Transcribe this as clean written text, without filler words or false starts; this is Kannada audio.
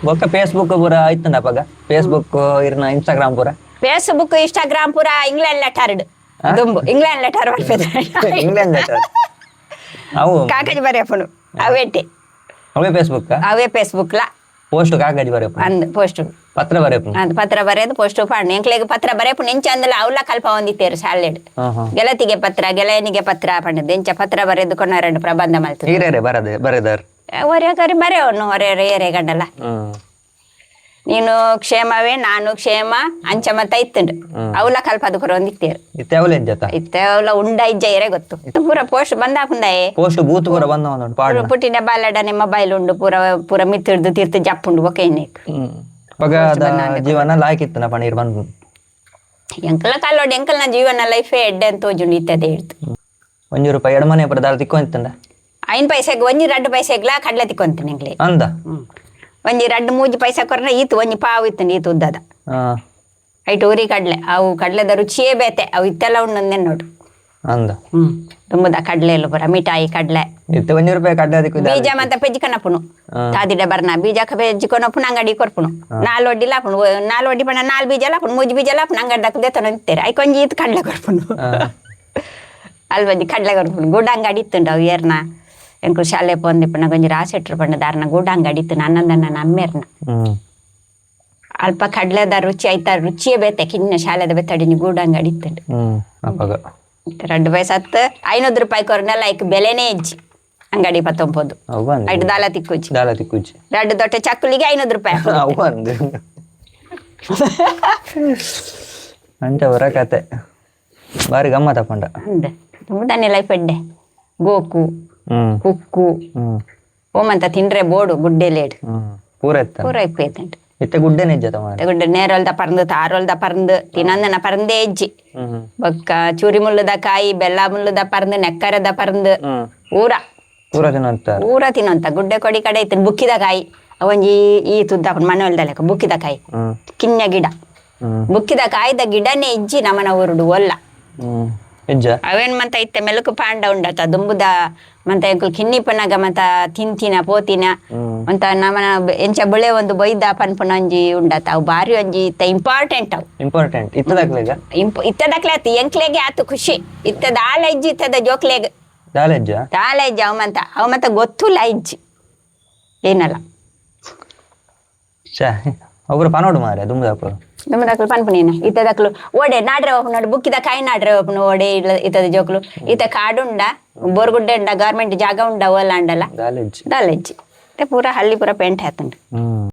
ಬೊಕ್ಕ ಫೇಸ್ಬುಕ್ ಪೂರ ಆಯ್ತಂಡ ಪಗ ಫೇಸ್ಬುಕ್ ಇರ್ನ ಇನ್ಸ್ಟಾಗ್ರಾಮ್ ಪೂರ ಫೇಸ್ಬುಕ್ ಇನ್ಸ್ಟಾಗ್ರಾಮ್ ಪೂರ ಇಂಗ್ಲೆಂಡ್ ಲೆಟರ್ಡ್ ದುಂಬು ಇಂಗ್ಲೆಂಡ್ ಲೆಟರ್ ಬರ್ಪೇದ ಇಂಗ್ಲೆಂಡ್ ಲೆಟರ್ ಅವು ಕಾಕಜಿ ಬರೆಯಪ್ಪನು ಅವೇಟೆ ಅವೇ ಫೇಸ್ಬುಕ್ ಅವೇ ಫೇಸ್ಬುಕ್ ಲ ಪೋಸ್ಟ್ ಕಾಗಜಿ ಬರೆಯಪ್ಪ ಅಂದ್ ಪೋಸ್ಟ್ ಪತ್ರ ಬರೆಯಪ್ಪ ಅದು ಪತ್ರ ಬರೆಯೋದು ಪೋಸ್ಟ್ ಪಾಂಡ್ ಎಂಕ್ಲೆಗ್ ಪತ್ರ ಬರೆಯಪ್ಪು ನೆಂಚ ಅಂದಲ್ಲ ಅವಳ ಕಲ್ಪ ಹೊಂದಿತ್ತೇರು ಶಾಲೆಡ್ ಗೆಳತಿಗೆ ಪತ್ರ ಗೆಳೆಯನಿಗೆ ಪತ್ರ ಪಂಡದ್ ಎಂಚ ಪತ್ರ ಬರೆದು ಕೊನೆರಡು ಪ್ರಬಂಧ ಮಲ್ತು ಹಿರೇರೆ ಬರೆದಾರ್ ಹೊರೆಯಕರಿ ಬರೆಯವನು ಹೊರೆ ಏರೆ ಗಂಡಲ್ಲ ನೀನು ಕ್ಷೇಮವೇ ನಾನು ಕ್ಷೇಮ ಅಂಚಮತ ಇತ್ತುಂಡು ಅವಲ ಕಲ್ಪ ಅದು ಕೊರ ಒಂದಿತ್ತೇರು ಇತ್ತೆ ಅವಲೆ ಜತ ಇತ್ತೆ ಅವಲ ಉಂಡ ಇಜ್ಜ ಏರೆ ಗೊತ್ತು ಪೂರ ಪೋಸ್ಟ್ ಬಂದಾಕುಂದಾಯೆ ಪೋಸ್ಟ್ ಬೂತ್ ಪೂರ ಬಂದ ಒಂದು ಪಾಡ್ ಪುಟ್ಟಿನ ಬಾಲಡನೆ ಮೊಬೈಲ್ ಉಂಡು ಪೂರ ಪೂರ ಮಿತ್ತಿಡ್ದು ತೀರ್ಥ ಜಪ್ಪುಂಡು ಬೊಕ ಇನ್ನೇಕ್ ಪಗ ಜೀವನ ಲಾಯ್ಕಿತ್ತನ ಪಣೀರ್ ಬಂದು ಎಂಕಲ ಕಾಲೋಡಿ ಎಂಕಲ್ನ ಜೀವನ ಲೈಫೇ ಎಡ್ಡೆ ಅಂತ ತೋಜುಂಡು ಇತ್ತದೇ ಹೇಳ್ತು ₹1 ಎಡಮನೆ ಪುರ ದಾರ ತಿಕ್ಕೊಂತಂಡ 5 ಪೈಸೆಗೆ ಒಂಜಿ 2 ಪೈಸೆಗ್ಲ ಕಡ್ಲೆ ತಿಕ್ಕೊಂತೀನಿ ಎಂಕ್ಲೆ ಅಂದ ಒಂಜಿ 2-3 ಪೈಸೆ ಕೊರ್ನ ಈತು ಒಂಜಿ ಪಾವು ಇತ್ತು ಈತು ಉದ್ದದ ಐಟು ಊರಿ ಕಡ್ಲೆ ಅವು ಕಡ್ಲೆದ ರುಚಿಯೇ ಬೇತೆ ಅವು ಇತ್ತೆಲ್ಲ ಉಂಡು ನೋಡು ಅಂದ ತುಂಬದ ಕಡ್ಲೆ ಎಲ್ಲ ಬರ ಮಿಠಾಯಿ ಕಡ್ಲೆ ಇತ್ತೆ ₹1 ಕಡ್ಲೆ ಅದಕ್ಕೆ ಬೀಜ ಮತ್ತ ಪೆಜ್ಜಿಕನಪುನು ತಾದಿಡೆ ಬರ್ನ ಬೀಜ ಪೆಜ್ಜಿಕೊನಪುನು ಅಂಗಡಿ ಕೊರ್ಪುನು 4 ಒಡ್ಡಿ ಲಾಪುನು 4 ಒಡ್ಡಿ ಪಂಡ 4 ಬೀಜ ಲಾಪುನು 3 ಬೀಜ ಲಾಪುನು ಅಂಗಡಿ ದಕ್ಕದೆ ತೊಂದಿತ್ತೇರೆ ಐಕೊಂಜಿ ಈತು ಕಡ್ಲೆ ಕೊರ್ಪುನು ಅಲ್ವಂಜಿ ಕಡ್ಲೆ ಕೊರ್ಪುನು ಗುಡ್ಡ ಅಂಗಡಿ ಇತ್ತುಂಡು ಅವು ಏರ್ನ ಎಂಕು ಶಾಲೆ ಪೊಂದಿಪ್ಪನ ಗೊಂಜಿ ರಾಸೆಟ್ರು ಪಂಡ ದಾರ್ನ ಗೂಡ ಅಂಗಡಿ ಇತ್ತು ನನ್ನ ಅಮ್ಮೇರ್ನ ಅಲ್ಪ ಕಡ್ಲೆದ ರುಚಿ ಆಯ್ತಾ ರುಚಿಯೇ ಬೇತೆ ಕಿನ್ನ ಶಾಲೆದ ಬೆತ್ತಡಿನಿ ಗೂಡ ಅಂಗಡಿ ಇತ್ತುಂಡು ₹2 ಹತ್ತು ₹500 ಕೊರ್ನೆಲ್ಲ ಐಕ್ ಬೆಲೆನೇ ಇಜ್ಜಿ ಅಂಗಡಿ ಪತ್ತೊಂಪೋದು ಐಟು ದಾಲ ತಿಕ್ಕುಜಿ ಎರಡು ದೊಡ್ಡ ಚಕ್ಕುಲಿಗೆ ₹500 ಅಂಚವರ ಕತೆ ಬಾರಿ ಗಮ್ಮತ್ತ ಪಂಡ ತುಂಬದಾನೆ ಲೈಫ್ ಎಡ್ಡೆ ಗೋಕು ಕುಕ್ಕು ಓಮಂತ ತಿಂಡ್ರೆ ಬೋಡು ಗುಡ್ಡೆಲೇಡ್ ಪೂರ ಇಪ್ಪೇತಂಟು ಇತ್ತೆ ಗುಡ್ಡೆ ನಿಜ್ಜತ ಗುಡ್ಡೆ ನೇರೊಲ್ದ ಪರಂದು ತಾರೊಲ್ದ ಪರಂದು ತಿನ್ನಂದನ ಪರಂದೇ ಎಜ್ಜಿ ಬೊಕ್ಕ ಚೂರಿ ಮುಳ್ಳದ ಕಾಯಿ ಬೆಲ್ಲ ಮುಳ್ಳದ ಪರಂದು ನೆಕ್ಕರದ ಪರಂದು ಊರ ಊರ ತಿನ್ನಂತ ಗುಡ್ಡೆ ಕೊಡಿ ಕಡೆ ಇತ್ತು ಬುಕ್ಕಿದ ಕಾಯಿ ಅವೊಂಜಿ ಈ ತುದ್ದ ಮನೆ ಹೊಲ್ದಲೆಕ್ಕ ಬುಕ್ಕಿದ ಕಾಯಿ ಕಿನ್ನ ಗಿಡ ಬುಕ್ಕಿದ ಕಾಯ್ದ ಗಿಡನೇ ಇಜ್ಜಿ ನಮನ ಊರುಡು ಒಲ್ಲ ಅವೇನ್ ಮಂತ ಇತ್ತೆ ಮೆಲುಕು ಪಾಂಡ ಉಂಡತ ದುಂಬುದ ಮಂತ ಎಂಕುಲ್ ಕಿನ್ನಿ ಪನಗ ಮಂತ ತಿಂತಿನ ಪೋತಿನ ಮಂತ ನಮನ ಎಂಚ ಬಳೆ ಒಂದು ಬೈದ ಪನ್ಪುನ ಒಂಜಿ ಉಂಡತ ಅವು ಬಾರಿ ಒಂಜಿ ಇತ್ತ ಇಂಪಾರ್ಟೆಂಟ್ ಅವು ಇತ್ತದಕ್ಲೆ ಆತು ಎಂಕ್ಲೆಗೆ ಆತು ಖುಷಿ ಇತ್ತದ ಆಲ ಇಜ್ಜಿ ಇತ್ತದ ಜೋಕ್ಲೆಗ್ ದಾಲ ಇಜ್ಜಿ ಅವ ಮಂತ ಗೊತ್ತುಲ್ಲ ಇಜ್ಜಿ ಏನಲ್ಲ ಪನೋಡು ಮಾರೆ ದುಮ್ಮದಕ್ಲು ಪನ್ಪುನೇನ ಇತ್ತದಕ್ಲು ಓಡೆ ನಾಡ್ರೆ ಹೋಗ್ನೋಡು ಬುಕ್ಕಿದ ಕಾಯಿ ನಾಡ್ರೆ ಹೋಗ್ನು ಓಡೆ ಇತ್ತದ ಜೋಕ್ಲು ಇತ್ತ ಕಾಡುಂಡ ಬೋರ್ಗುಡ್ಡೆ ಉಂಡ ಗೌರ್ಮೆಂಟ್ ಜಾಗ ಉಂಡ ಓಲ ಅಂಡಲ್ಲ ದಾಲೆಜ್ಜಿ ಪೂರ ಹಳ್ಳಿ ಪೂರ ಪೇಂಟ್ ಹಾತುಂಡು